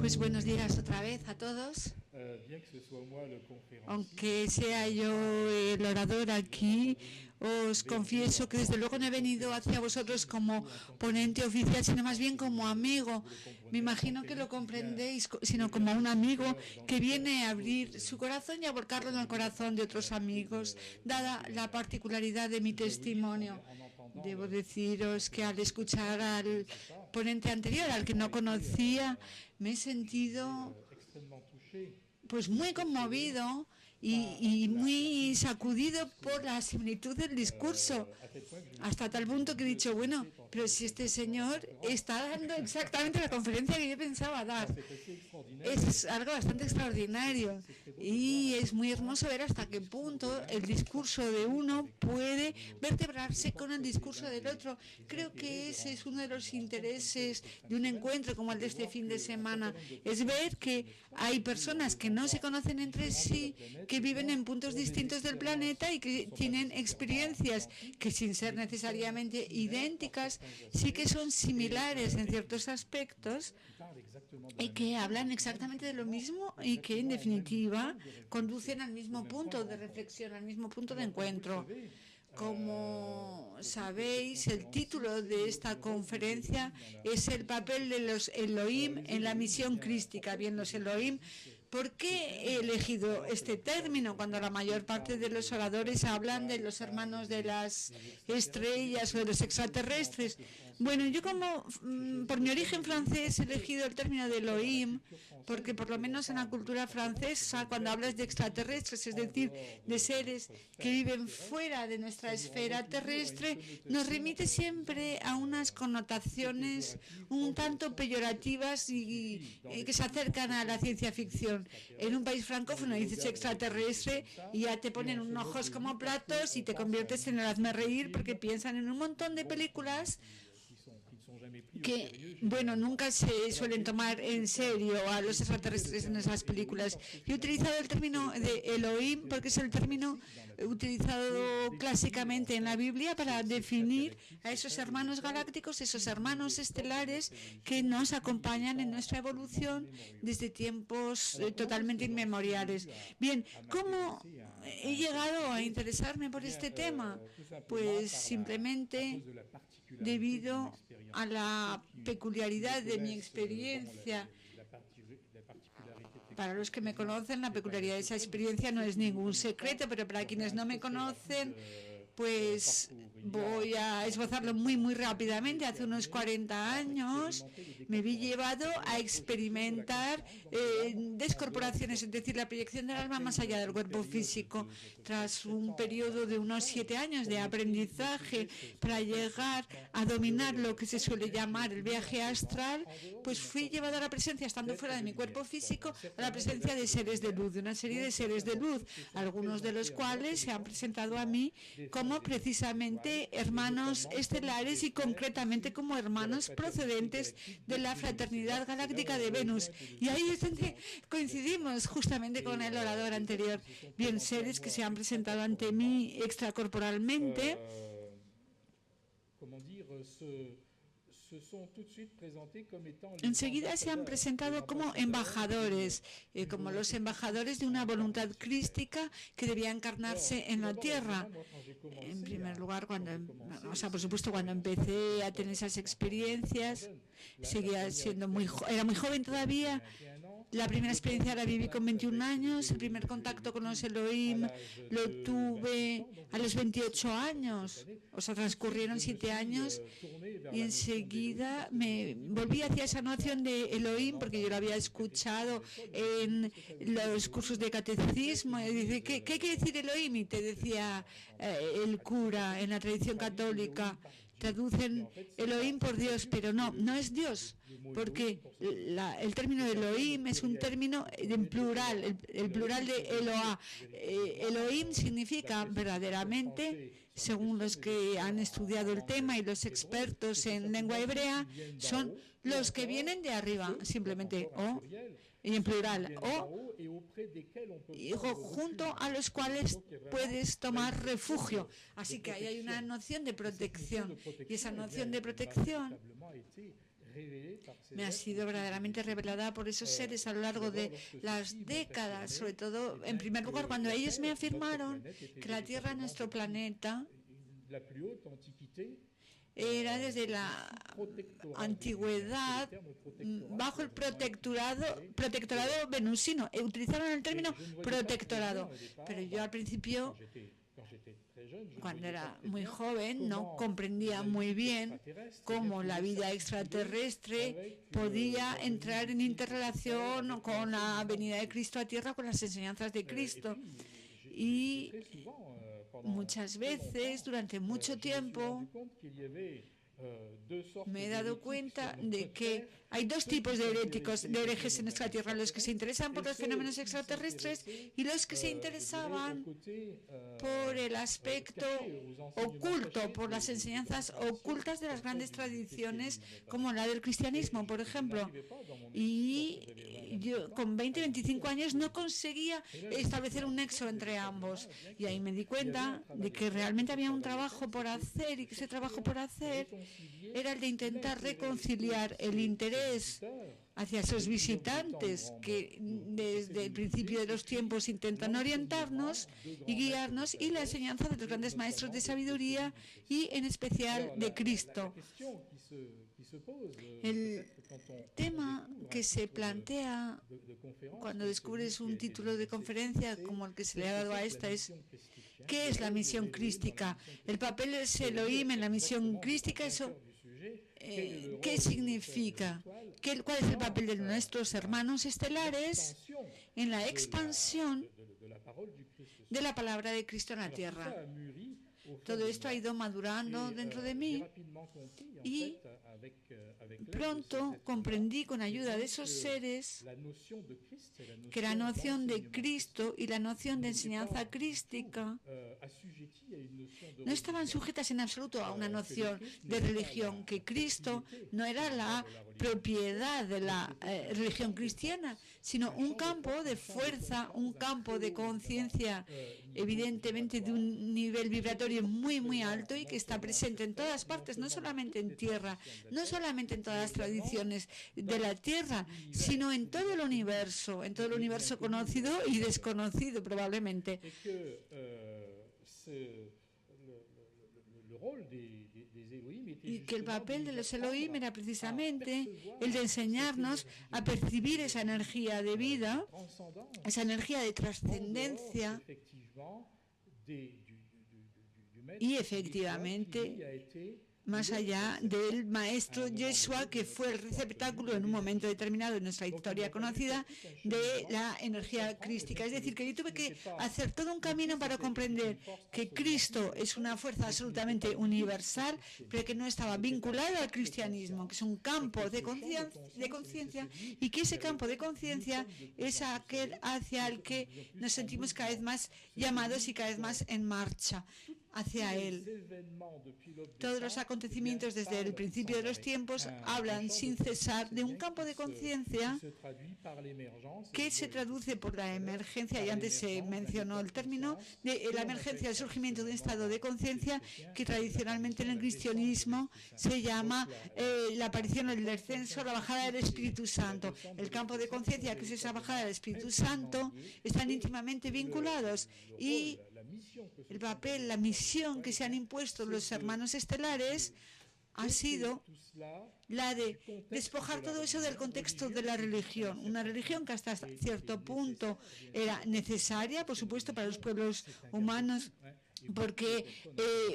Pues buenos días otra vez a todos. Aunque sea yo el orador aquí, os confieso que desde luego no he venido hacia vosotros como ponente oficial, sino más bien como amigo. Me imagino que lo comprendéis, sino como un amigo que viene a abrir su corazón y a volcarlo en el corazón de otros amigos, dada la particularidad de mi testimonio. Debo deciros que al escuchar al ponente anterior, al que no conocía, me he sentido pues muy conmovido y muy sacudido por la similitud del discurso, hasta tal punto que he dicho, bueno, pero si este señor está dando exactamente la conferencia que yo pensaba dar. Es algo bastante extraordinario y es muy hermoso ver hasta qué punto el discurso de uno puede vertebrarse con el discurso del otro. Creo que ese es uno de los intereses de un encuentro como el de este fin de semana, es ver que hay personas que no se conocen entre sí, que viven en puntos distintos del planeta y que tienen experiencias que, sin ser necesariamente idénticas, sí que son similares en ciertos aspectos y que hablan exactamente de lo mismo y que, en definitiva, conducen al mismo punto de reflexión, al mismo punto de encuentro. Como sabéis, el título de esta conferencia es el papel de los Elohim en la misión crística. Bien, los Elohim, ¿por qué he elegido este término cuando la mayor parte de los oradores hablan de los hermanos de las estrellas o de los extraterrestres? Bueno, yo como por mi origen francés he elegido el término de Elohim porque por lo menos en la cultura francesa, cuando hablas de extraterrestres, es decir, de seres que viven fuera de nuestra esfera terrestre, nos remite siempre a unas connotaciones un tanto peyorativas y que se acercan a la ciencia ficción. En un país francófono dices extraterrestre y ya te ponen unos ojos como platos y te conviertes en el hazmerreír porque piensan en un montón de películas que, bueno, nunca se suelen tomar en serio a los extraterrestres en esas películas. Yo he utilizado el término de Elohim porque es el término utilizado clásicamente en la Biblia para definir a esos hermanos galácticos, esos hermanos estelares que nos acompañan en nuestra evolución desde tiempos totalmente inmemoriales. Bien, ¿cómo he llegado a interesarme por este tema? Pues simplemente debido a la peculiaridad de mi experiencia. Para los que me conocen, la peculiaridad de esa experiencia no es ningún secreto, pero para quienes no me conocen, pues voy a esbozarlo muy rápidamente. Hace unos 40 años me vi llevado a experimentar descorporaciones, es decir, la proyección del alma más allá del cuerpo físico. Tras un periodo de unos 7 años de aprendizaje para llegar a dominar lo que se suele llamar el viaje astral, pues fui llevado a la presencia, estando fuera de mi cuerpo físico, a la presencia de seres de luz, de una serie de seres de luz, algunos de los cuales se han presentado a mí como precisamente hermanos estelares y concretamente como hermanos procedentes de la fraternidad galáctica de Venus. Y ahí es donde coincidimos justamente con el orador anterior. Bien, seres que se han presentado ante mí extracorporalmente. Enseguida se han presentado como embajadores, como los embajadores de una voluntad crística que debía encarnarse en la Tierra. En primer lugar, por supuesto, cuando empecé a tener esas experiencias, seguía siendo era muy joven todavía. La primera experiencia la viví con 21 años, el primer contacto con los Elohim lo tuve a los 28 años, o sea, transcurrieron 7 años y enseguida me volví hacia esa noción de Elohim porque yo lo había escuchado en los cursos de catecismo. Y dice, ¿qué quiere decir Elohim? Y te decía el cura en la tradición católica, traducen Elohim por Dios, pero no es Dios, porque el término Elohim es un término en plural, el plural de Eloah. Elohim significa verdaderamente, según los que han estudiado el tema y los expertos en lengua hebrea, son los que vienen de arriba, simplemente, y en plural, junto a los cuales puedes tomar refugio. Así que ahí hay una noción de protección, y esa noción de protección me ha sido verdaderamente revelada por esos seres a lo largo de las décadas, sobre todo, en primer lugar, cuando ellos me afirmaron que la Tierra, nuestro planeta, era desde la antigüedad bajo el protectorado venusino. Utilizaron el término protectorado, pero yo al principio, cuando era muy joven, no comprendía muy bien cómo la vida extraterrestre podía entrar en interrelación con la venida de Cristo a Tierra, con las enseñanzas de Cristo. Y muchas veces, durante mucho tiempo, me he dado cuenta de que hay dos tipos de herejes en nuestra Tierra: los que se interesan por los fenómenos extraterrestres y los que se interesaban por el aspecto oculto, por las enseñanzas ocultas de las grandes tradiciones, como la del cristianismo, por ejemplo. Y yo con 20, 25 años no conseguía establecer un nexo entre ambos. Y ahí me di cuenta de que realmente había un trabajo por hacer, y que ese trabajo por hacer era el de intentar reconciliar el interés hacia esos visitantes que desde el principio de los tiempos intentan orientarnos y guiarnos, y la enseñanza de los grandes maestros de sabiduría y en especial de Cristo. El tema que se plantea cuando descubres un título de conferencia como el que se le ha dado a esta es: ¿qué es la misión crística? El papel del Elohim en la misión crística, eso, ¿qué significa? ¿Cuál es el papel de nuestros hermanos estelares en la expansión de la palabra de Cristo en la tierra? Todo esto ha ido madurando dentro de mí y pronto comprendí, con ayuda de esos seres, que la noción de Cristo y la noción de enseñanza crística no estaban sujetas en absoluto a una noción de religión, que Cristo no era la propiedad de la religión cristiana, sino un campo de fuerza, un campo de conciencia, evidentemente de un nivel vibratorio muy, muy alto, y que está presente en todas partes, no solamente en tierra, no solamente en todas las tradiciones de la tierra, sino en todo el universo conocido y desconocido probablemente. Y que el papel de los Elohim era precisamente el de enseñarnos a percibir esa energía de vida, esa energía de trascendencia, y efectivamente más allá del maestro Yeshua, que fue el receptáculo en un momento determinado en nuestra historia conocida de la energía crística. Es decir, que yo tuve que hacer todo un camino para comprender que Cristo es una fuerza absolutamente universal, pero que no estaba vinculada al cristianismo, que es un campo de conciencia, y que ese campo de conciencia es aquel hacia el que nos sentimos cada vez más llamados y cada vez más en marcha hacia Él. Todos los acontecimientos desde el principio de los tiempos hablan sin cesar de un campo de conciencia que se traduce por la emergencia, y antes se mencionó el término, de la emergencia, el surgimiento de un estado de conciencia que tradicionalmente en el cristianismo se llama la aparición, el descenso, la bajada del Espíritu Santo. El campo de conciencia, que es esa bajada del Espíritu Santo, están íntimamente vinculados, y el papel, la misión que se han impuesto los hermanos estelares ha sido la de despojar todo eso del contexto de la religión. Una religión que hasta cierto punto era necesaria, por supuesto, para los pueblos humanos, porque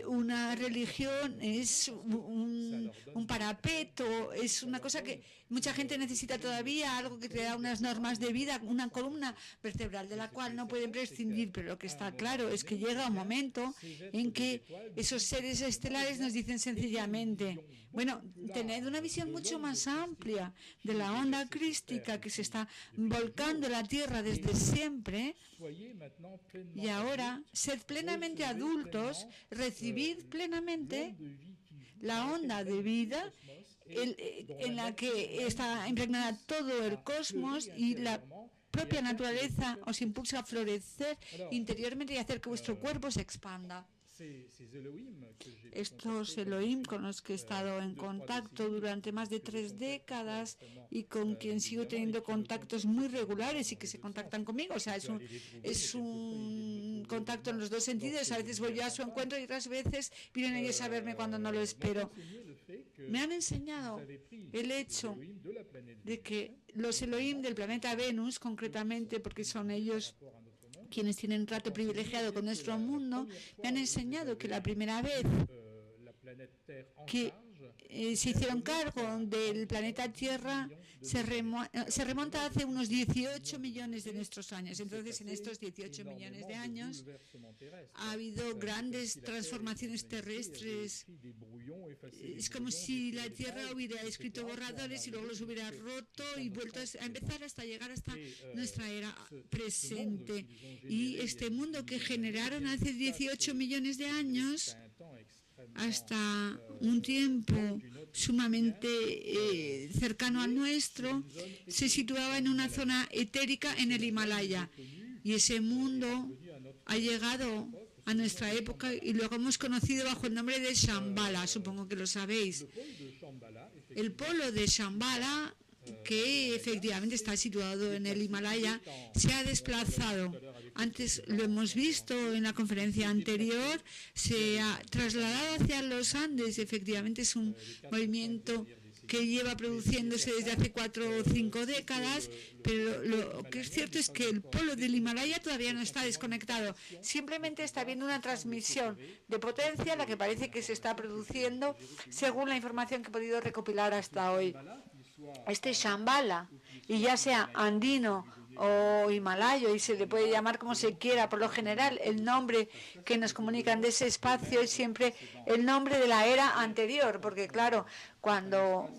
una religión es un parapeto, es una cosa que mucha gente necesita todavía, algo que te da unas normas de vida, una columna vertebral de la cual no pueden prescindir. Pero lo que está claro es que llega un momento en que esos seres estelares nos dicen sencillamente: bueno, tened una visión mucho más amplia de la onda crística que se está volcando la Tierra desde siempre, y ahora sed plenamente adultos, recibid plenamente la onda de vida en la que está impregnada todo el cosmos, y la propia naturaleza os impulsa a florecer interiormente y hacer que vuestro cuerpo se expanda. Estos Elohim con los que he estado en contacto durante más de 3 décadas y con quien sigo teniendo contactos muy regulares y que se contactan conmigo. O sea, es un contacto en los dos sentidos. A veces voy yo a su encuentro y otras veces vienen ellos a verme cuando no lo espero. Me han enseñado el hecho de que los Elohim del planeta Venus, concretamente, porque son ellos quienes tienen un trato privilegiado con nuestro mundo, me han enseñado que la primera vez que se hicieron cargo del planeta Tierra se remonta hace unos 18 millones de nuestros años. Entonces, en estos 18 millones de años ha habido grandes transformaciones terrestres. Es como si la Tierra hubiera escrito borradores y luego los hubiera roto y vuelto a empezar hasta llegar hasta nuestra era presente. Y este mundo que generaron hace 18 millones de años, hasta un tiempo sumamente cercano al nuestro, se situaba en una zona etérica en el Himalaya. Y ese mundo ha llegado a nuestra época y luego hemos conocido bajo el nombre de Shambhala, supongo que lo sabéis. El polo de Shambhala, que efectivamente está situado en el Himalaya, se ha desplazado. Antes lo hemos visto en la conferencia anterior, se ha trasladado hacia los Andes. Efectivamente es un movimiento que lleva produciéndose desde hace 4 o 5 décadas, pero lo que es cierto es que el polo del Himalaya todavía no está desconectado. Simplemente está habiendo una transmisión de potencia, la que parece que se está produciendo según la información que he podido recopilar hasta hoy. Este Shambhala, y ya sea andino o himalayo, y se le puede llamar como se quiera, por lo general el nombre que nos comunican de ese espacio es siempre el nombre de la era anterior, porque claro, cuando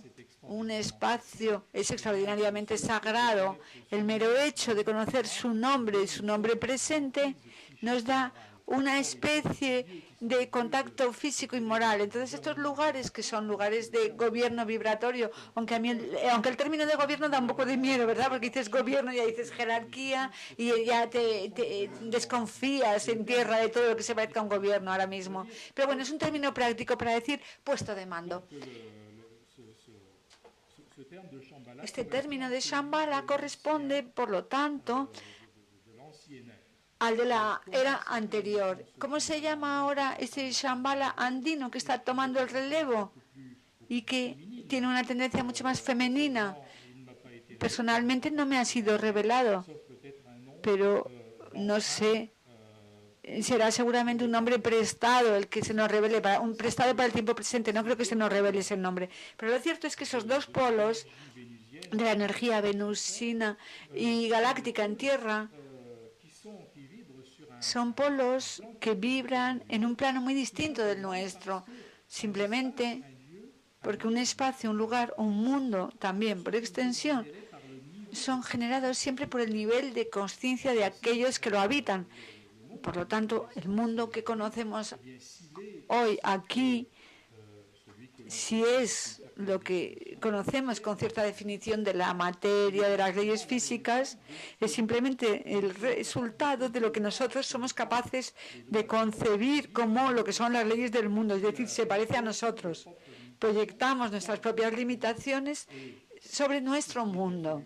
un espacio es extraordinariamente sagrado, el mero hecho de conocer su nombre presente, nos da una especie de contacto físico y moral. Entonces, estos lugares que son lugares de gobierno vibratorio, aunque el término de gobierno da un poco de miedo, ¿verdad? Porque dices gobierno, ya dices jerarquía y ya te desconfías en tierra de todo lo que se parezca a un gobierno ahora mismo. Pero bueno, es un término práctico para decir puesto de mando. Este término de Shambhala corresponde, por lo tanto, al de la era anterior. ¿Cómo se llama ahora este Shambhala andino que está tomando el relevo y que tiene una tendencia mucho más femenina? Personalmente no me ha sido revelado, pero no sé, será seguramente un nombre prestado el que se nos revele, un prestado para el tiempo presente. No creo que se nos revele ese nombre. Pero lo cierto es que esos dos polos de la energía venusina y galáctica en Tierra son polos que vibran en un plano muy distinto del nuestro, simplemente porque un espacio, un lugar o un mundo también, por extensión, son generados siempre por el nivel de conciencia de aquellos que lo habitan. Por lo tanto, el mundo que conocemos hoy aquí, si es lo que conocemos con cierta definición de la materia, de las leyes físicas, es simplemente el resultado de lo que nosotros somos capaces de concebir como lo que son las leyes del mundo, es decir, se parece a nosotros. Proyectamos nuestras propias limitaciones sobre nuestro mundo.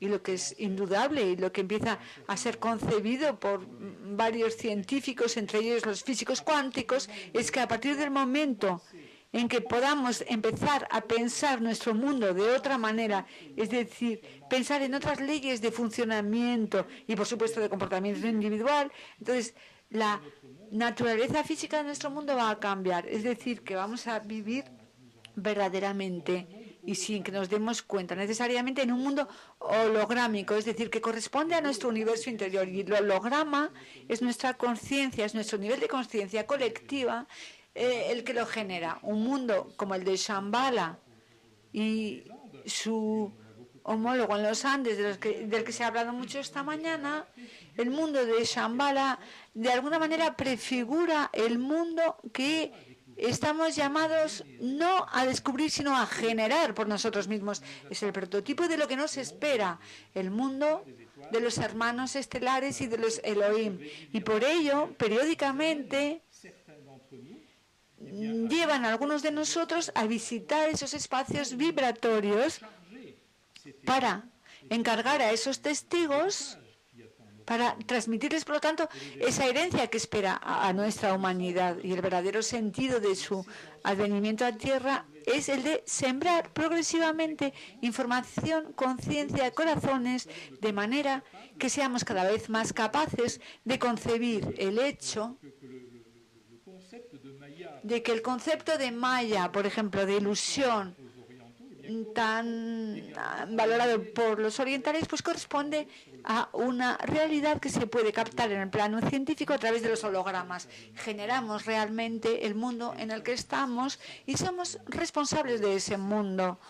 Y lo que es indudable y lo que empieza a ser concebido por varios científicos, entre ellos los físicos cuánticos, es que a partir del momento en que podamos empezar a pensar nuestro mundo de otra manera, es decir, pensar en otras leyes de funcionamiento y, por supuesto, de comportamiento individual, entonces la naturaleza física de nuestro mundo va a cambiar. Es decir, que vamos a vivir verdaderamente y sin que nos demos cuenta, necesariamente en un mundo holográmico, es decir, que corresponde a nuestro universo interior. Y el holograma es nuestra conciencia, es nuestro nivel de conciencia colectiva el que lo genera. Un mundo como el de Shambhala y su homólogo en los Andes, del que se ha hablado mucho esta mañana, el mundo de Shambhala de alguna manera prefigura el mundo que estamos llamados no a descubrir, sino a generar por nosotros mismos. Es el prototipo de lo que nos espera, el mundo de los hermanos estelares y de los Elohim. Y por ello, periódicamente, llevan a algunos de nosotros a visitar esos espacios vibratorios para encargar a esos testigos, para transmitirles, por lo tanto, esa herencia que espera a nuestra humanidad. Y el verdadero sentido de su advenimiento a tierra es el de sembrar progresivamente información, conciencia, corazones, de manera que seamos cada vez más capaces de concebir el hecho de que el concepto de Maya, por ejemplo, de ilusión, tan valorado por los orientales, pues corresponde a una realidad que se puede captar en el plano científico a través de los hologramas. Generamos realmente el mundo en el que estamos y somos responsables de ese mundo.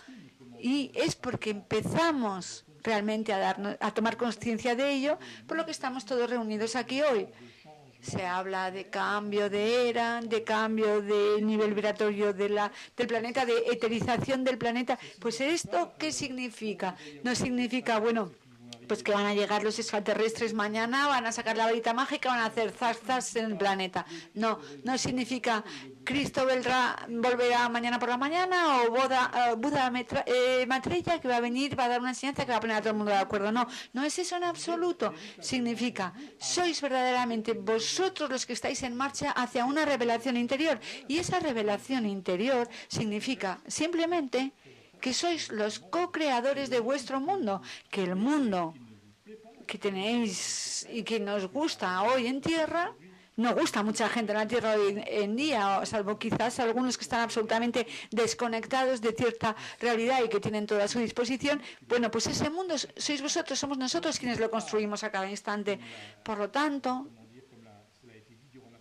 Y es porque empezamos realmente a tomar conciencia de ello, por lo que estamos todos reunidos aquí hoy. Se habla de cambio de era, de cambio de nivel vibratorio del planeta, de eterización del planeta. Pues ¿esto qué significa? No significa, bueno, pues que van a llegar los extraterrestres mañana, van a sacar la varita mágica, van a hacer zas en el planeta. No, no significa Cristo volverá mañana por la mañana o Buda Maitreya que va a venir, va a dar una enseñanza que va a poner a todo el mundo de acuerdo. No, no es eso en absoluto. Significa, sois verdaderamente vosotros los que estáis en marcha hacia una revelación interior. Y esa revelación interior significa simplemente que sois los co-creadores de vuestro mundo, que el mundo que tenéis y que nos gusta hoy en tierra, no gusta a mucha gente en la tierra hoy en día, salvo quizás algunos que están absolutamente desconectados de cierta realidad y que tienen todo a su disposición. Bueno, pues ese mundo sois vosotros, somos nosotros quienes lo construimos a cada instante. Por lo tanto,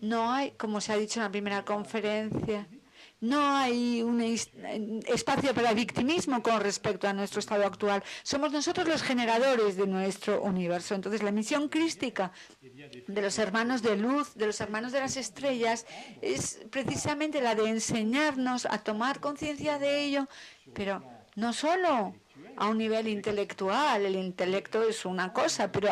no hay, como se ha dicho en la primera conferencia, no hay un espacio para victimismo con respecto a nuestro estado actual. Somos nosotros los generadores de nuestro universo. Entonces, la misión crística de los hermanos de luz, de los hermanos de las estrellas, es precisamente la de enseñarnos a tomar conciencia de ello, pero no solo a un nivel intelectual. El intelecto es una cosa, pero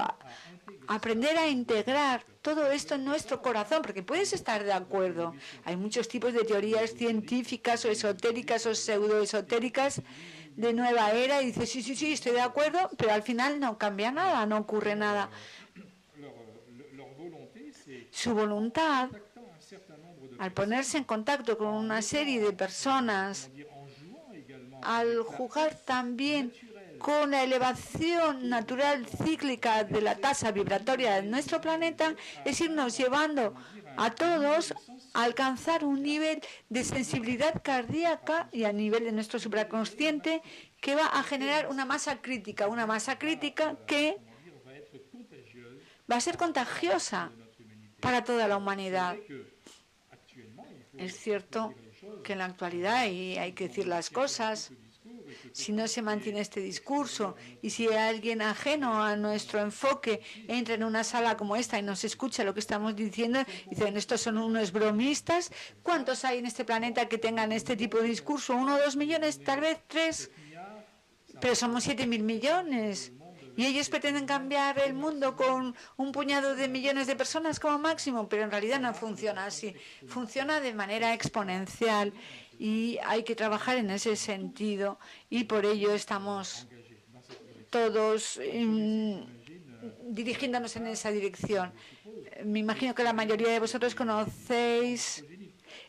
aprender a integrar todo esto en nuestro corazón, porque puedes estar de acuerdo. Hay muchos tipos de teorías científicas o esotéricas o pseudoesotéricas de nueva era y dices, sí, estoy de acuerdo, pero al final no cambia nada, no ocurre nada. Su voluntad, al ponerse en contacto con una serie de personas, al jugar también con la elevación natural cíclica de la tasa vibratoria de nuestro planeta, es irnos llevando a todos a alcanzar un nivel de sensibilidad cardíaca y a nivel de nuestro supraconsciente que va a generar una masa crítica que va a ser contagiosa para toda la humanidad. Es cierto que en la actualidad, y hay que decir las cosas, si no se mantiene este discurso y si alguien ajeno a nuestro enfoque entra en una sala como esta y nos escucha lo que estamos diciendo, dicen, estos son unos bromistas. ¿Cuántos hay en este planeta que tengan este tipo de discurso? 1 o 2 millones, tal vez 3, pero somos 7.000 millones. Y ellos pretenden cambiar el mundo con un puñado de millones de personas como máximo, pero en realidad no funciona así. Funciona de manera exponencial y hay que trabajar en ese sentido y por ello estamos todos dirigiéndonos en esa dirección. Me imagino que la mayoría de vosotros conocéis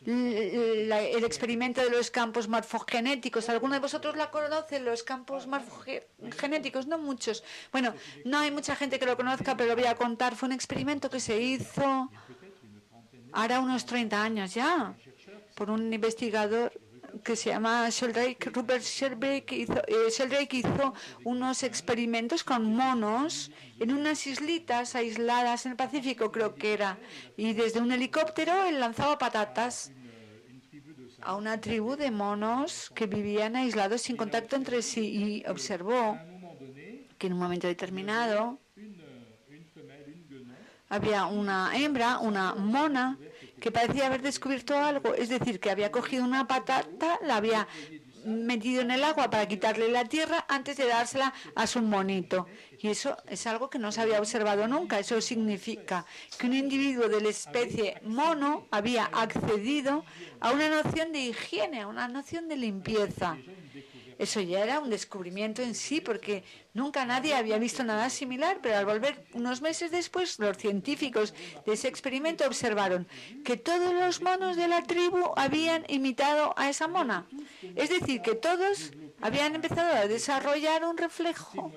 el experimento de los campos morfogenéticos. ¿Alguno de vosotros la conoce, los campos morfogenéticos? No muchos. Bueno, no hay mucha gente que lo conozca, pero lo voy a contar. Fue un experimento que se hizo hará unos 30 años ya, por un investigador que se llama Sheldrake. Rupert Sheldrake hizo unos experimentos con monos en unas islitas aisladas en el Pacífico, creo que era, y desde un helicóptero él lanzaba patatas a una tribu de monos que vivían aislados sin contacto entre sí, y observó que en un momento determinado había una hembra, una mona, que parecía haber descubierto algo, es decir, que había cogido una patata, la había metido en el agua para quitarle la tierra antes de dársela a su monito. Y eso es algo que no se había observado nunca. Eso significa que un individuo de la especie mono había accedido a una noción de higiene, a una noción de limpieza. Eso ya era un descubrimiento en sí, porque nunca nadie había visto nada similar, pero al volver unos meses después, los científicos de ese experimento observaron que todos los monos de la tribu habían imitado a esa mona. Es decir, que todos habían empezado a desarrollar un reflejo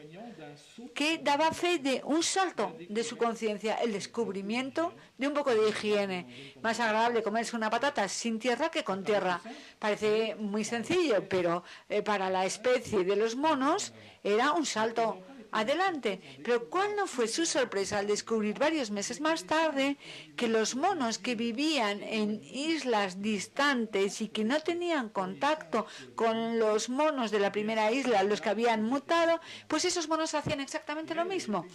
que daba fe de un salto de su conciencia, el descubrimiento de un poco de higiene. Más agradable comerse una patata sin tierra que con tierra. Parece muy sencillo, pero para la especie de los monos era un salto adelante. Pero ¿cuál no fue su sorpresa al descubrir varios meses más tarde que los monos que vivían en islas distantes y que no tenían contacto con los monos de la primera isla, los que habían mutado, pues esos monos hacían exactamente lo mismo?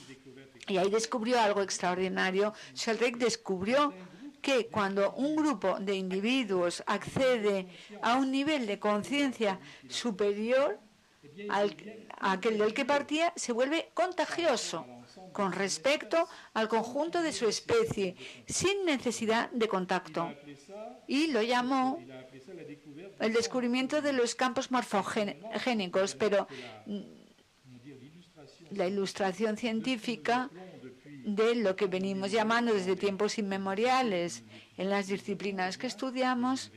Y ahí descubrió algo extraordinario. Sheldrake descubrió que cuando un grupo de individuos accede a un nivel de conciencia superior a aquel del que partía, se vuelve contagioso con respecto al conjunto de su especie, sin necesidad de contacto. Y lo llamó el descubrimiento de los campos morfogénicos, pero la ilustración científica de lo que venimos llamando desde tiempos inmemoriales en las disciplinas que estudiamos,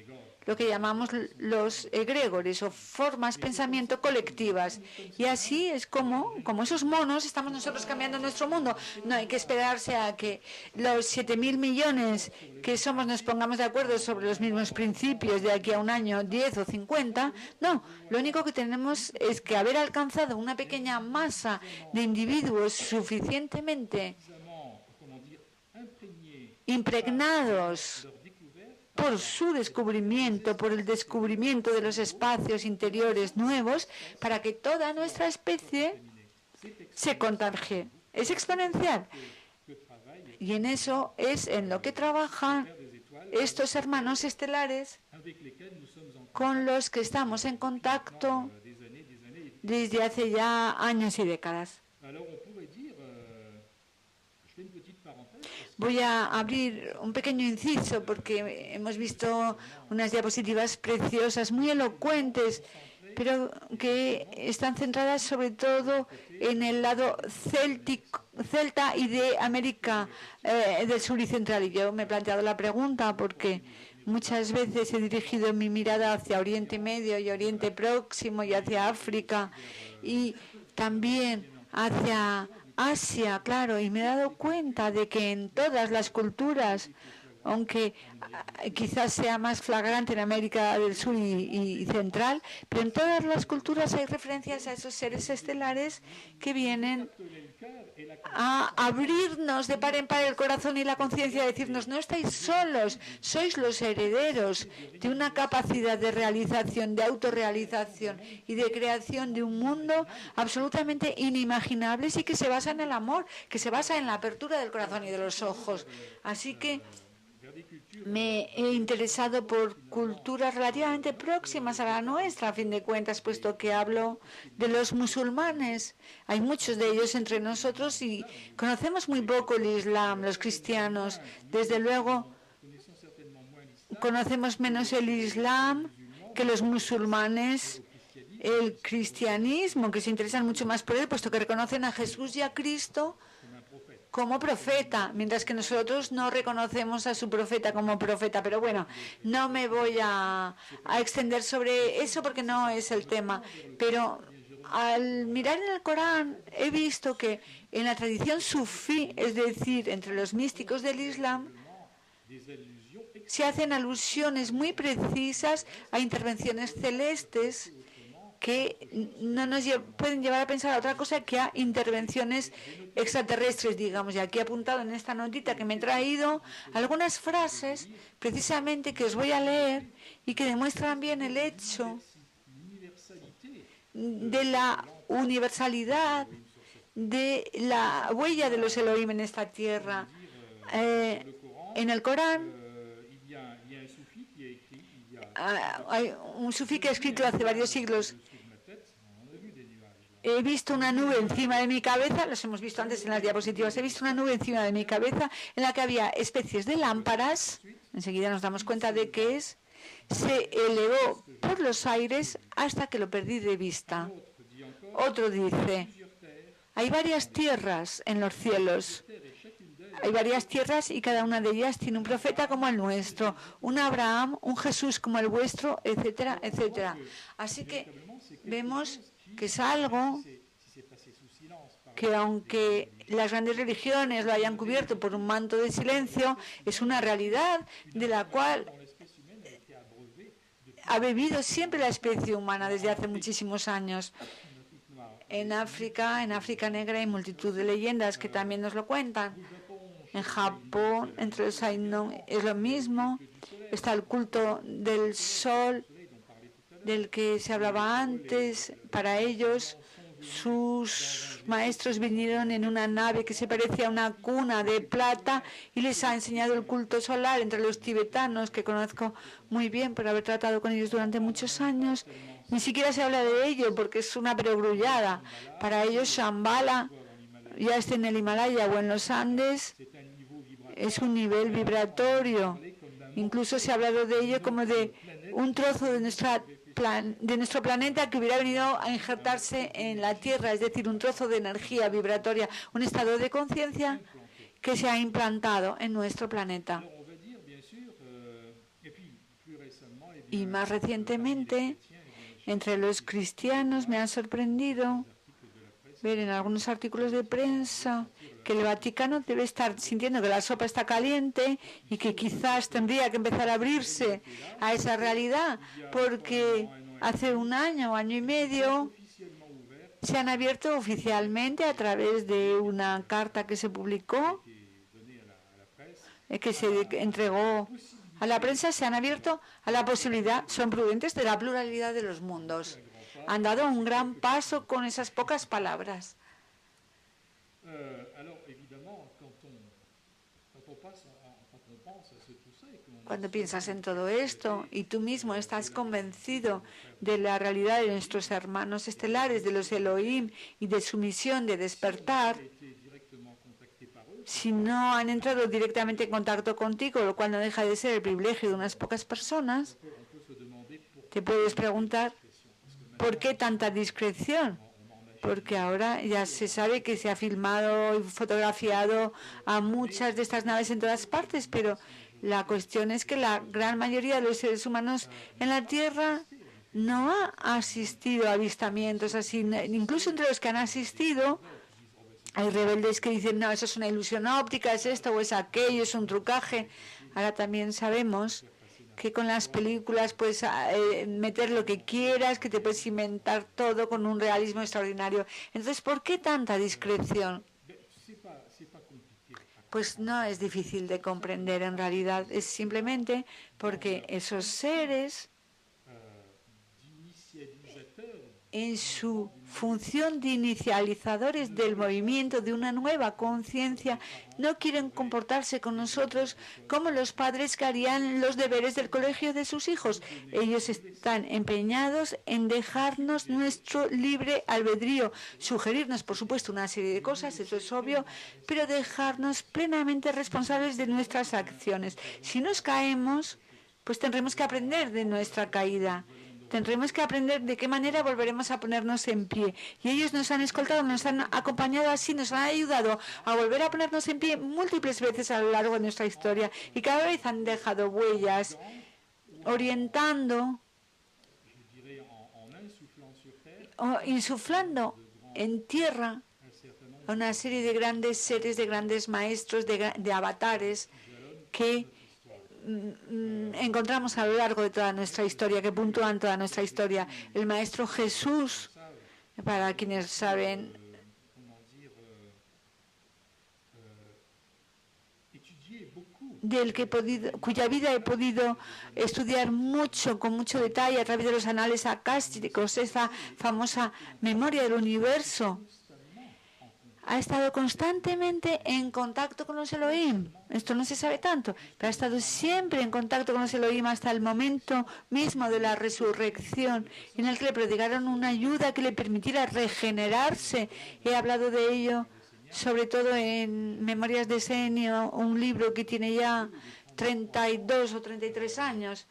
lo que llamamos los egregores o formas pensamiento colectivas. Y así es como esos monos estamos nosotros cambiando nuestro mundo. No hay que esperarse a que los 7.000 millones que somos nos pongamos de acuerdo sobre los mismos principios de aquí a un año, 10 o 50. No, lo único que tenemos es que haber alcanzado una pequeña masa de individuos suficientemente impregnados por su descubrimiento, por el descubrimiento de los espacios interiores nuevos, para que toda nuestra especie se contagie. Es exponencial. Y en eso es en lo que trabajan estos hermanos estelares con los que estamos en contacto desde hace ya años y décadas. Voy a abrir un pequeño inciso porque hemos visto unas diapositivas preciosas, muy elocuentes, pero que están centradas sobre todo en el lado celta y de América del Sur y Central. Y yo me he planteado la pregunta porque muchas veces he dirigido mi mirada hacia Oriente Medio y Oriente Próximo y hacia África y también hacia Asia, claro, y me he dado cuenta de que en todas las culturas, aunque quizás sea más flagrante en América del Sur y Central, pero en todas las culturas hay referencias a esos seres estelares que vienen a abrirnos de par en par el corazón y la conciencia, a decirnos, no estáis solos, sois los herederos de una capacidad de realización, de autorrealización y de creación de un mundo absolutamente inimaginable y que se basa en el amor, que se basa en la apertura del corazón y de los ojos. Así que me he interesado por culturas relativamente próximas a la nuestra, a fin de cuentas, puesto que hablo de los musulmanes. Hay muchos de ellos entre nosotros y conocemos muy poco el Islam, los cristianos. Desde luego, conocemos menos el Islam que los musulmanes, el cristianismo, que se interesan mucho más por él, puesto que reconocen a Jesús y a Cristo como profeta, mientras que nosotros no reconocemos a su profeta como profeta. Pero bueno, no me voy a extender sobre eso porque no es el tema. Pero al mirar en el Corán he visto que en la tradición sufí, es decir, entre los místicos del Islam, se hacen alusiones muy precisas a intervenciones celestes que no nos pueden llevar a pensar a otra cosa que a intervenciones extraterrestres, digamos. Y aquí he apuntado en esta notita que me he traído algunas frases precisamente que os voy a leer y que demuestran bien el hecho de la universalidad de la huella de los Elohim en esta tierra. En el Corán hay un sufí que ha escrito hace varios siglos: he visto una nube encima de mi cabeza, los hemos visto antes en las diapositivas, he visto una nube encima de mi cabeza en la que había especies de lámparas, enseguida nos damos cuenta de qué es, se elevó por los aires hasta que lo perdí de vista. Otro dice: hay varias tierras en los cielos. Hay varias tierras y cada una de ellas tiene un profeta como el nuestro, un Abraham, un Jesús como el vuestro, etcétera, etcétera. Así que vemos que es algo que, aunque las grandes religiones lo hayan cubierto por un manto de silencio, es una realidad de la cual ha bebido siempre la especie humana desde hace muchísimos años. En África Negra, hay multitud de leyendas que también nos lo cuentan. En Japón, entre los Ainu, es lo mismo. Está el culto del sol, del que se hablaba antes. Para ellos, sus maestros vinieron en una nave que se parecía a una cuna de plata y les ha enseñado el culto solar. Entre los tibetanos, que conozco muy bien por haber tratado con ellos durante muchos años, ni siquiera se habla de ello porque es una perogrullada. Para ellos, Shambhala, ya esté en el Himalaya o en los Andes, es un nivel vibratorio. Incluso se ha hablado de ello como de un trozo de nuestro planeta que hubiera venido a injertarse en la Tierra, es decir, un trozo de energía vibratoria, un estado de conciencia que se ha implantado en nuestro planeta. Y más recientemente, entre los cristianos, me ha sorprendido ver en algunos artículos de prensa que el Vaticano debe estar sintiendo que la sopa está caliente y que quizás tendría que empezar a abrirse a esa realidad, porque hace un año o año y medio se han abierto oficialmente a través de una carta que se publicó, que se entregó a la prensa, se han abierto a la posibilidad, son prudentes, de la pluralidad de los mundos. Han dado un gran paso con esas pocas palabras. Cuando piensas en todo esto y tú mismo estás convencido de la realidad de nuestros hermanos estelares, de los Elohim y de su misión de despertar, si no han entrado directamente en contacto contigo, lo cual no deja de ser el privilegio de unas pocas personas, te puedes preguntar: ¿por qué tanta discreción? Porque ahora ya se sabe que se ha filmado y fotografiado a muchas de estas naves en todas partes, pero la cuestión es que la gran mayoría de los seres humanos en la Tierra no ha asistido a avistamientos así. Incluso entre los que han asistido, hay rebeldes que dicen: no, eso es una ilusión óptica, es esto o es aquello, es un trucaje. Ahora también sabemos que con las películas puedes meter lo que quieras, que te puedes inventar todo con un realismo extraordinario. Entonces, ¿por qué tanta discreción? Pues no es difícil de comprender en realidad, es simplemente porque esos seres, en su función de inicializadores del movimiento de una nueva conciencia, no quieren comportarse con nosotros como los padres que harían los deberes del colegio de sus hijos. Ellos están empeñados en dejarnos nuestro libre albedrío, sugerirnos, por supuesto, una serie de cosas, eso es obvio, pero dejarnos plenamente responsables de nuestras acciones. Si nos caemos, pues tendremos que aprender de nuestra caída. Tendremos que aprender de qué manera volveremos a ponernos en pie. Y ellos nos han escoltado, nos han acompañado así, nos han ayudado a volver a ponernos en pie múltiples veces a lo largo de nuestra historia. Y cada vez han dejado huellas, orientando o insuflando en tierra a una serie de grandes seres, de grandes maestros, de avatares que encontramos a lo largo de toda nuestra historia, que puntúan toda nuestra historia. El Maestro Jesús, para quienes saben, cuya vida he podido estudiar mucho, con mucho detalle, a través de los anales acásticos, esa famosa memoria del universo. ha estado constantemente en contacto con los Elohim. Esto no se sabe tanto, pero ha estado siempre en contacto con los Elohim hasta el momento mismo de la resurrección, en el que le prodigaron una ayuda que le permitiera regenerarse. He hablado de ello, sobre todo en Memorias de Senio, un libro que tiene ya 32 o 33 años.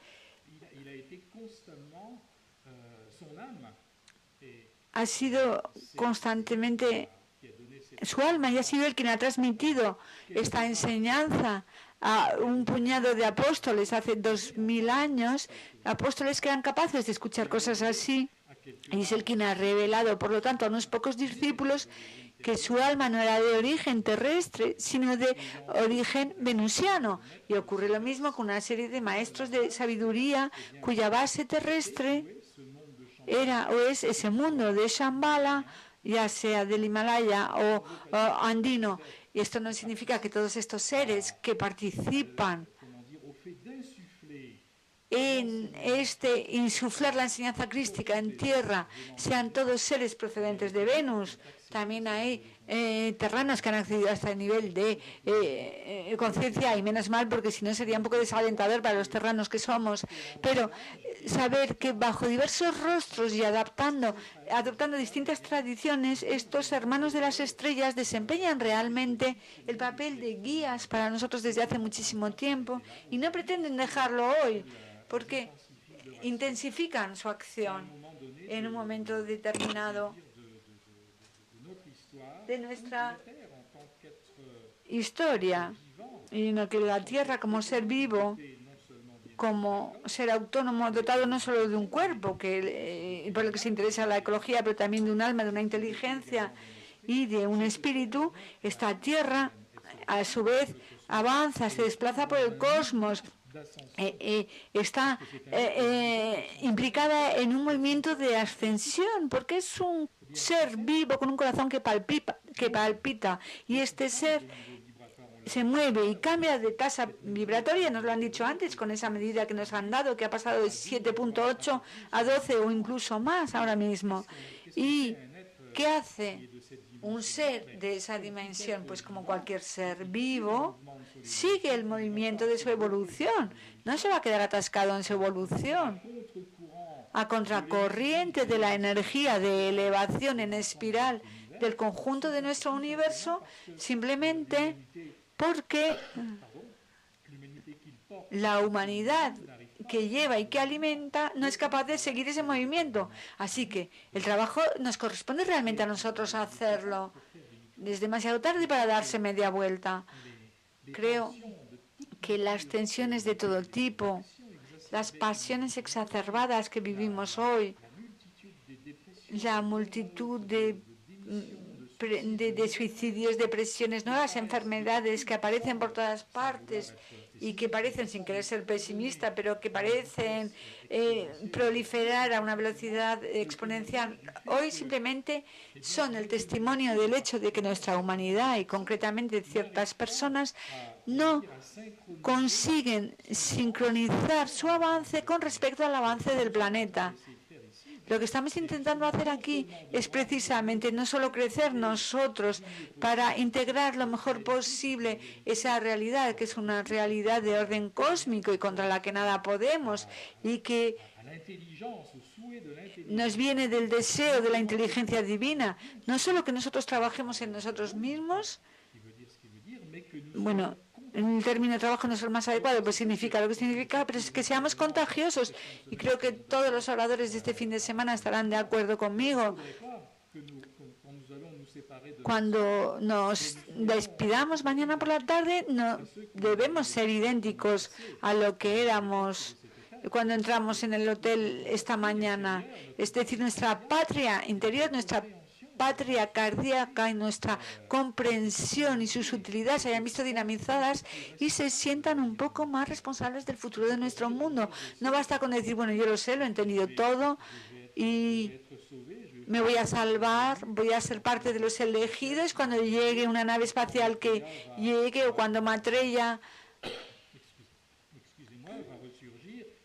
Ha sido constantemente su alma y ha sido el quien ha transmitido esta enseñanza a un puñado de apóstoles hace 2000 años, apóstoles que eran capaces de escuchar cosas así, y es el quien ha revelado, por lo tanto, a unos pocos discípulos que su alma no era de origen terrestre, sino de origen venusiano. Y ocurre lo mismo con una serie de maestros de sabiduría cuya base terrestre era o es ese mundo de Shambhala, ya sea del Himalaya o andino. Y esto no significa que todos estos seres que participan en insuflar la enseñanza crística en tierra sean todos seres procedentes de Venus. También hay terranos que han accedido a este nivel de conciencia, y menos mal, porque si no sería un poco desalentador para los terranos que somos. Pero saber que bajo diversos rostros y adoptando distintas tradiciones, estos hermanos de las estrellas desempeñan realmente el papel de guías para nosotros desde hace muchísimo tiempo, y no pretenden dejarlo hoy, porque intensifican su acción en un momento determinado de nuestra historia, y en el que la Tierra, como ser vivo, como ser autónomo, dotado no solo de un cuerpo, por el que se interesa la ecología, pero también de un alma, de una inteligencia y de un espíritu, esta Tierra, a su vez, avanza, se desplaza por el cosmos, está implicada en un movimiento de ascensión, porque es un ser vivo con un corazón que palpita, y este ser se mueve y cambia de tasa vibratoria, nos lo han dicho antes, con esa medida que nos han dado, que ha pasado de 7.8 a 12 o incluso más ahora mismo. ¿Y qué hace un ser de esa dimensión? Pues como cualquier ser vivo, sigue el movimiento de su evolución, no se va a quedar atascado en su evolución. A contracorriente de la energía de elevación en espiral del conjunto de nuestro universo, simplemente porque la humanidad que lleva y que alimenta no es capaz de seguir ese movimiento. Así que el trabajo nos corresponde realmente a nosotros hacerlo. Es demasiado tarde para darse media vuelta. Creo que las tensiones de todo tipo, las pasiones exacerbadas que vivimos hoy, la multitud de suicidios, depresiones, nuevas enfermedades que aparecen por todas partes y que parecen, sin querer ser pesimista, pero que parecen proliferar a una velocidad exponencial, hoy simplemente son el testimonio del hecho de que nuestra humanidad, y concretamente ciertas personas, no consiguen sincronizar su avance con respecto al avance del planeta. Lo que estamos intentando hacer aquí es precisamente no solo crecer nosotros para integrar lo mejor posible esa realidad, que es una realidad de orden cósmico y contra la que nada podemos, y que nos viene del deseo de la inteligencia divina. No solo que nosotros trabajemos en nosotros mismos, bueno, el término trabajo no es el más adecuado, pues significa lo que significa, pero es que seamos contagiosos. Y creo que todos los oradores de este fin de semana estarán de acuerdo conmigo. Cuando nos despidamos mañana por la tarde, no debemos ser idénticos a lo que éramos cuando entramos en el hotel esta mañana. Es decir, nuestra patria interior, nuestra patria cardíaca y nuestra comprensión y sus utilidades se hayan visto dinamizadas y se sientan un poco más responsables del futuro de nuestro mundo. No basta con decir, bueno, yo lo sé, lo he entendido todo y me voy a salvar, voy a ser parte de los elegidos cuando llegue una nave espacial que llegue, o cuando Maitreya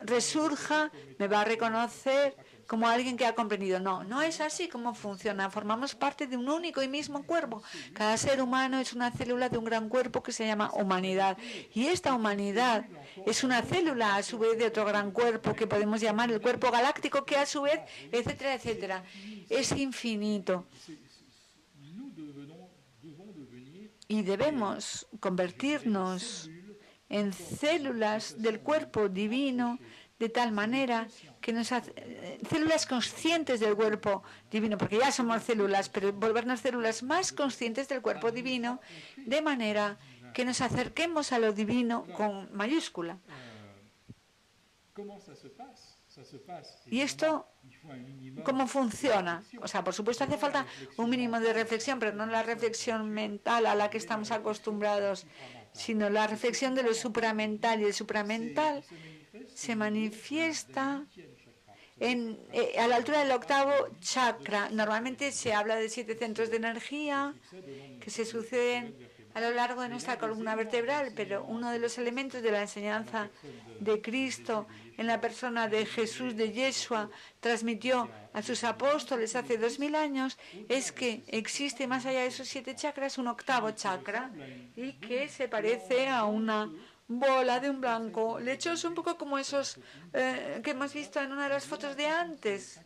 resurja, me va a reconocer como alguien que ha comprendido. No, no es así como funciona. Formamos parte de un único y mismo cuerpo. Cada ser humano es una célula de un gran cuerpo que se llama humanidad. Y esta humanidad es una célula a su vez de otro gran cuerpo que podemos llamar el cuerpo galáctico, que a su vez, etcétera, etcétera. Es infinito. Y debemos convertirnos en células del cuerpo divino de tal manera que células conscientes del cuerpo divino, porque ya somos células, pero volvernos células más conscientes del cuerpo divino, de manera que nos acerquemos a lo divino con mayúscula. ¿Y esto cómo funciona? O sea, por supuesto hace falta un mínimo de reflexión, pero no la reflexión mental a la que estamos acostumbrados, sino la reflexión de lo supramental. Y el supramental se manifiesta a la altura del octavo chakra. Normalmente se habla de 7 centros de energía que se suceden a lo largo de nuestra columna vertebral, pero uno de los elementos de la enseñanza de Cristo en la persona de Jesús, de Yeshua, transmitió a sus apóstoles hace 2000 años, es que existe más allá de esos 7 chakras un octavo chakra y que se parece a una bola de un blanco lechoso, un poco como esos que hemos visto en una de las fotos de antes,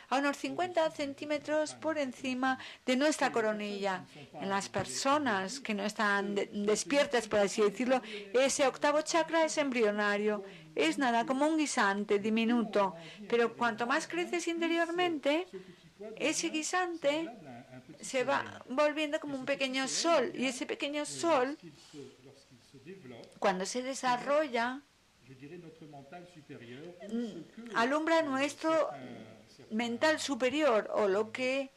a unos 50 centímetros por encima de nuestra coronilla. En las personas que no están despiertas, por así decirlo, ese octavo chakra es embrionario, es nada como un guisante diminuto, pero cuanto más creces interiormente, ese guisante se va volviendo como un pequeño sol, y ese pequeño sol, cuando se desarrolla, alumbra nuestro mental superior, o lo que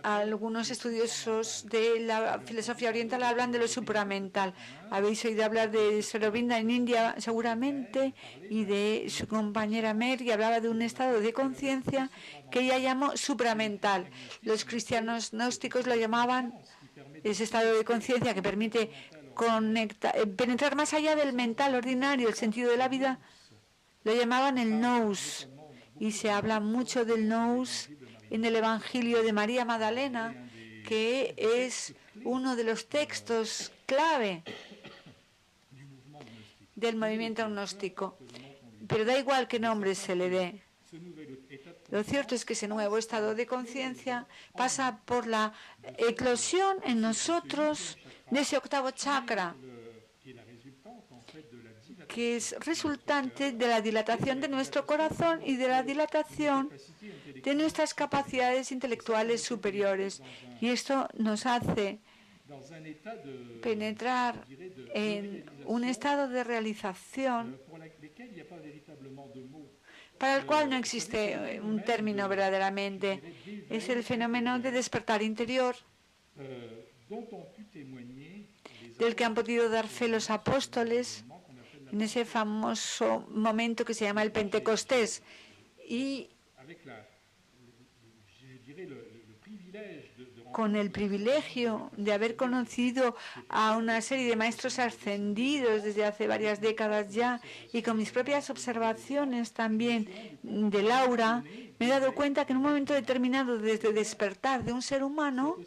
algunos estudiosos de la filosofía oriental hablan de lo supramental. Habéis oído hablar de Sri Aurobindo en India seguramente, y de su compañera Mary, hablaba de un estado de conciencia que ella llamó supramental. Los cristianos gnósticos lo llamaban ese estado de conciencia que permite penetrar más allá del mental ordinario, el sentido de la vida. Lo llamaban el nous, y se habla mucho del nous en el Evangelio de María Magdalena, que es uno de los textos clave del movimiento gnóstico. Pero da igual qué nombre se le dé. Lo cierto es que ese nuevo estado de conciencia pasa por la eclosión en nosotros de ese octavo chakra, que es resultante de la dilatación de nuestro corazón y de la dilatación de nuestras capacidades intelectuales superiores. Y esto nos hace penetrar en un estado de realización para el cual no existe un término verdaderamente. Es el fenómeno de despertar interior del que han podido dar fe los apóstoles en ese famoso momento que se llama el Pentecostés, y con el privilegio de haber conocido a una serie de maestros ascendidos desde hace varias décadas ya, y con mis propias observaciones también de Laura, me he dado cuenta que en un momento determinado, desde despertar de un ser humano,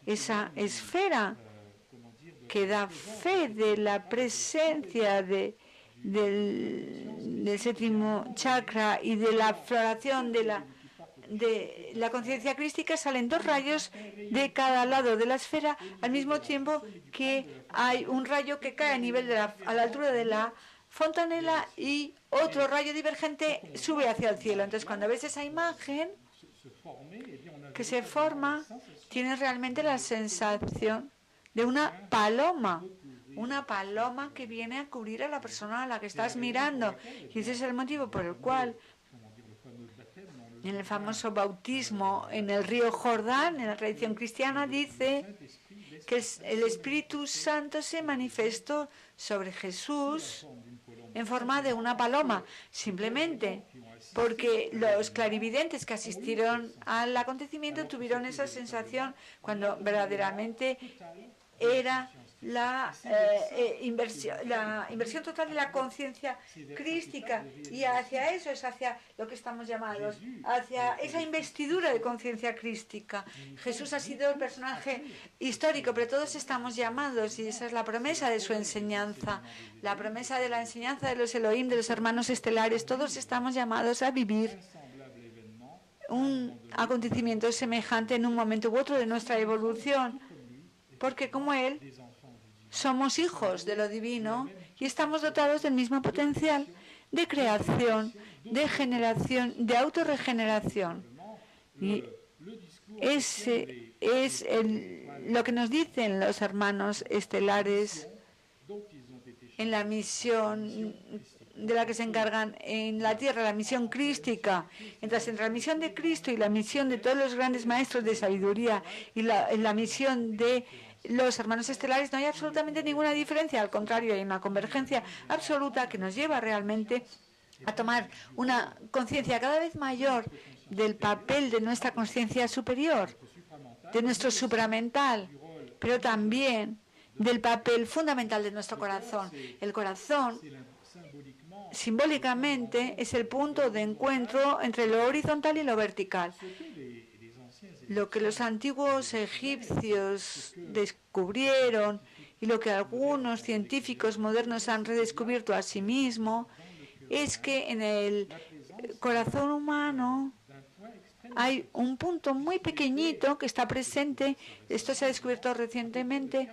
esa esfera que da fe de la presencia del séptimo chakra y de la floración de la conciencia crística, salen 2 rayos de cada lado de la esfera, al mismo tiempo que hay un rayo que cae a la altura de la fontanela y otro rayo divergente sube hacia el cielo. Entonces, cuando ves esa imagen que se forma, tienes realmente la sensación de una paloma que viene a cubrir a la persona a la que estás mirando. Y ese es el motivo por el cual en el famoso bautismo en el río Jordán, en la tradición cristiana, dice que el Espíritu Santo se manifestó sobre Jesús en forma de una paloma, simplemente porque los clarividentes que asistieron al acontecimiento tuvieron esa sensación cuando verdaderamente era la inversión total de la conciencia crística, y hacia eso es hacia lo que estamos llamados, hacia esa investidura de conciencia crística. Jesús ha sido el personaje histórico, pero todos estamos llamados, y esa es la promesa de su enseñanza, la promesa de la enseñanza de los Elohim, de los hermanos estelares. Todos estamos llamados a vivir un acontecimiento semejante en un momento u otro de nuestra evolución, porque como Él somos hijos de lo divino y estamos dotados del mismo potencial de creación, de generación, de autorregeneración. Y ese es lo que nos dicen los hermanos estelares en la misión de la que se encargan en la Tierra, la misión crística. Entonces, entre la misión de Cristo y la misión de todos los grandes maestros de sabiduría y la misión de los hermanos estelares no hay absolutamente ninguna diferencia. Al contrario, hay una convergencia absoluta que nos lleva realmente a tomar una conciencia cada vez mayor del papel de nuestra conciencia superior, de nuestro supramental, pero también del papel fundamental de nuestro corazón. El corazón, simbólicamente, es el punto de encuentro entre lo horizontal y lo vertical. Lo que los antiguos egipcios descubrieron y lo que algunos científicos modernos han redescubierto a sí mismo es que en el corazón humano hay un punto muy pequeñito que está presente. Esto se ha descubierto recientemente.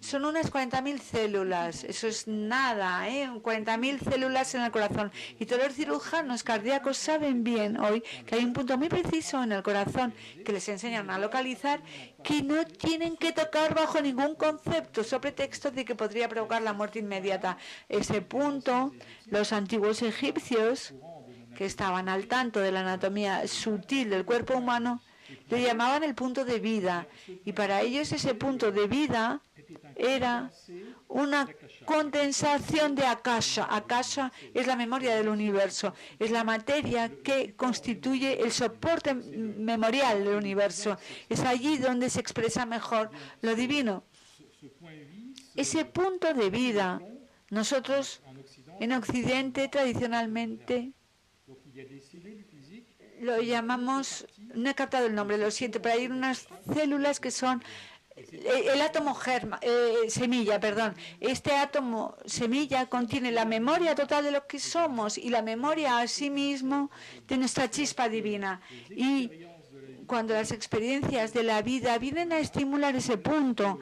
Son unas 40.000 células, eso es nada, 40.000 células en el corazón. Y todos los cirujanos cardíacos saben bien hoy que hay un punto muy preciso en el corazón que les enseñan a localizar, que no tienen que tocar bajo ningún concepto, sobre pretexto de que podría provocar la muerte inmediata. Ese punto, los antiguos egipcios, que estaban al tanto de la anatomía sutil del cuerpo humano, lo llamaban el punto de vida. Y para ellos ese punto de vida era una condensación de Akasha. Akasha es la memoria del universo, es la materia que constituye el soporte memorial del universo. Es allí donde se expresa mejor lo divino. Ese punto de vida, nosotros en Occidente tradicionalmente lo llamamos, no he captado el nombre, lo siento, pero hay unas células que son el átomo semilla, perdón. Este átomo semilla contiene la memoria total de lo que somos y la memoria a sí mismo de nuestra chispa divina. Y cuando las experiencias de la vida vienen a estimular ese punto,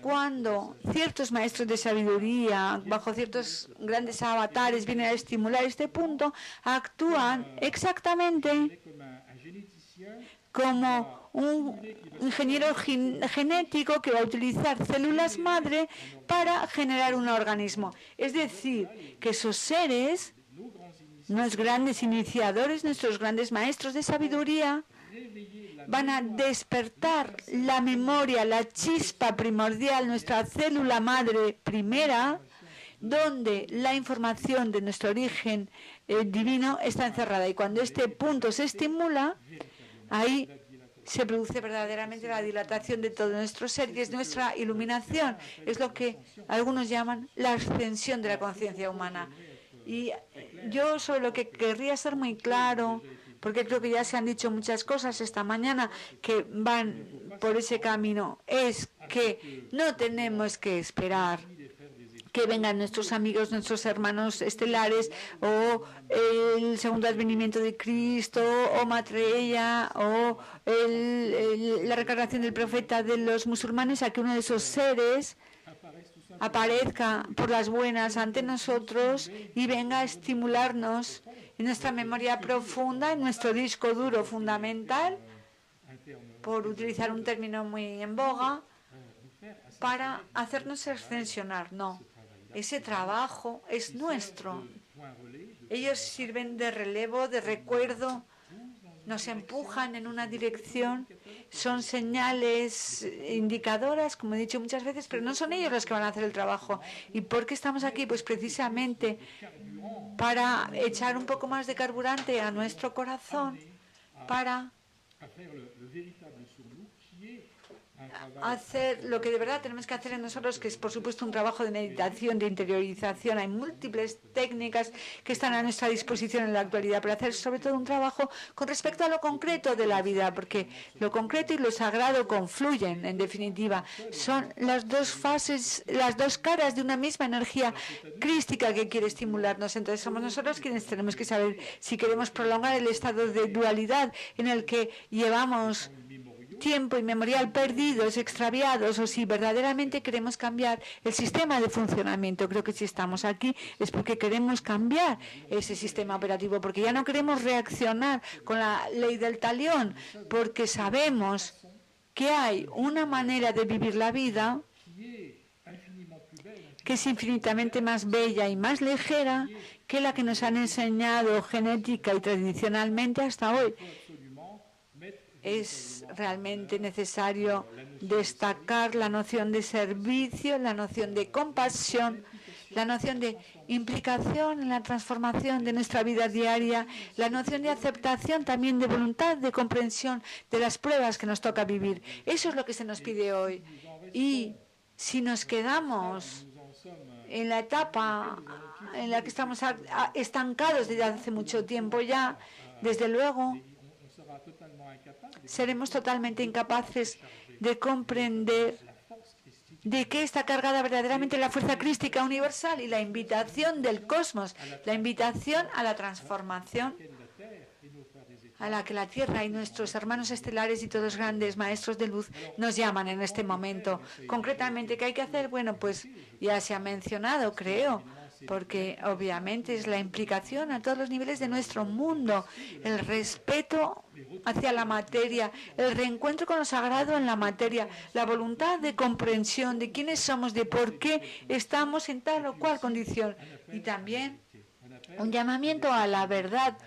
cuando ciertos maestros de sabiduría, bajo ciertos grandes avatares, vienen a estimular este punto, actúan exactamente como un ingeniero genético que va a utilizar células madre para generar un organismo. Es decir, que esos seres, nuestros grandes iniciadores, nuestros grandes maestros de sabiduría, van a despertar la memoria, la chispa primordial, nuestra célula madre primera, donde la información de nuestro origen divino está encerrada. Y cuando este punto se estimula, ahí se produce verdaderamente la dilatación de todo nuestro ser, y es nuestra iluminación. Es lo que algunos llaman la ascensión de la conciencia humana. Y yo sobre lo que querría ser muy claro, porque creo que ya se han dicho muchas cosas esta mañana que van por ese camino, es que no tenemos que esperar que vengan nuestros amigos, nuestros hermanos estelares, o el segundo advenimiento de Cristo, o Maitreya, o la reencarnación del profeta de los musulmanes, a que uno de esos seres aparezca por las buenas ante nosotros y venga a estimularnos en nuestra memoria profunda, en nuestro disco duro fundamental, por utilizar un término muy en boga, para hacernos ascensionar. No, ese trabajo es nuestro. Ellos sirven de relevo, de recuerdo, nos empujan en una dirección, son señales indicadoras, como he dicho muchas veces, pero no son ellos los que van a hacer el trabajo. ¿Y por qué estamos aquí? Pues precisamente para echar un poco más de carburante a nuestro corazón, para hacer lo que de verdad tenemos que hacer en nosotros, que es por supuesto un trabajo de meditación, de interiorización. Hay múltiples técnicas que están a nuestra disposición en la actualidad, pero hacer sobre todo un trabajo con respecto a lo concreto de la vida, porque lo concreto y lo sagrado confluyen, en definitiva. Son las dos fases, las dos caras de una misma energía crística que quiere estimularnos. Entonces somos nosotros quienes tenemos que saber si queremos prolongar el estado de dualidad en el que llevamos tiempo inmemorial perdidos, extraviados, o si verdaderamente queremos cambiar el sistema de funcionamiento. Creo que si estamos aquí es porque queremos cambiar ese sistema operativo, porque ya no queremos reaccionar con la ley del talión, porque sabemos que hay una manera de vivir la vida que es infinitamente más bella y más ligera que la que nos han enseñado genética y tradicionalmente hasta hoy. Es realmente necesario destacar la noción de servicio, la noción de compasión, la noción de implicación en la transformación de nuestra vida diaria, la noción de aceptación también, de voluntad, de comprensión de las pruebas que nos toca vivir. Eso es lo que se nos pide hoy. Y si nos quedamos en la etapa en la que estamos estancados desde hace mucho tiempo ya, desde luego seremos totalmente incapaces de comprender de qué está cargada verdaderamente la fuerza crística universal y la invitación del cosmos, la invitación a la transformación a la que la Tierra y nuestros hermanos estelares y todos los grandes maestros de luz nos llaman en este momento. Concretamente, ¿qué hay que hacer? Bueno, pues ya se ha mencionado, creo, porque obviamente es la implicación a todos los niveles de nuestro mundo, el respeto hacia la materia, el reencuentro con lo sagrado en la materia, la voluntad de comprensión de quiénes somos, de por qué estamos en tal o cual condición, y también un llamamiento a la verdad,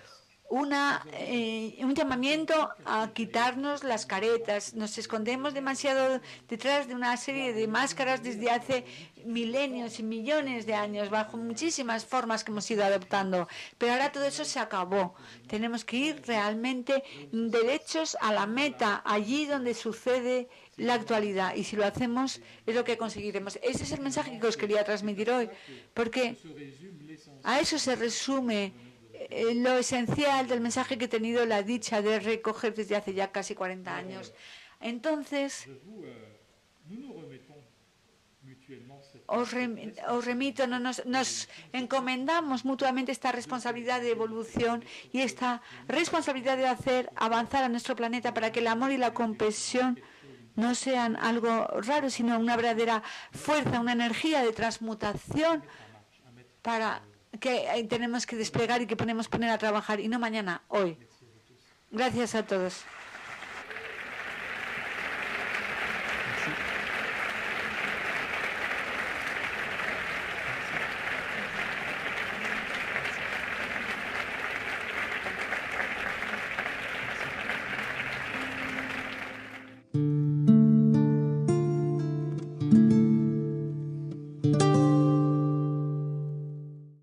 un llamamiento a quitarnos las caretas. Nos escondemos demasiado detrás de una serie de máscaras desde hace milenios y millones de años, bajo muchísimas formas que hemos ido adoptando. Pero ahora todo eso se acabó. Tenemos que ir realmente derechos a la meta, allí donde sucede la actualidad. Y si lo hacemos, es lo que conseguiremos. Ese es el mensaje que os quería transmitir hoy, porque a eso se resume lo esencial del mensaje que he tenido la dicha de recoger desde hace ya casi 40 años. Entonces, os remito, nos encomendamos mutuamente esta responsabilidad de evolución y esta responsabilidad de hacer avanzar a nuestro planeta para que el amor y la compasión no sean algo raro, sino una verdadera fuerza, una energía de transmutación para que tenemos que desplegar y que podemos poner a trabajar, y no mañana, hoy. Gracias a todos. Merci.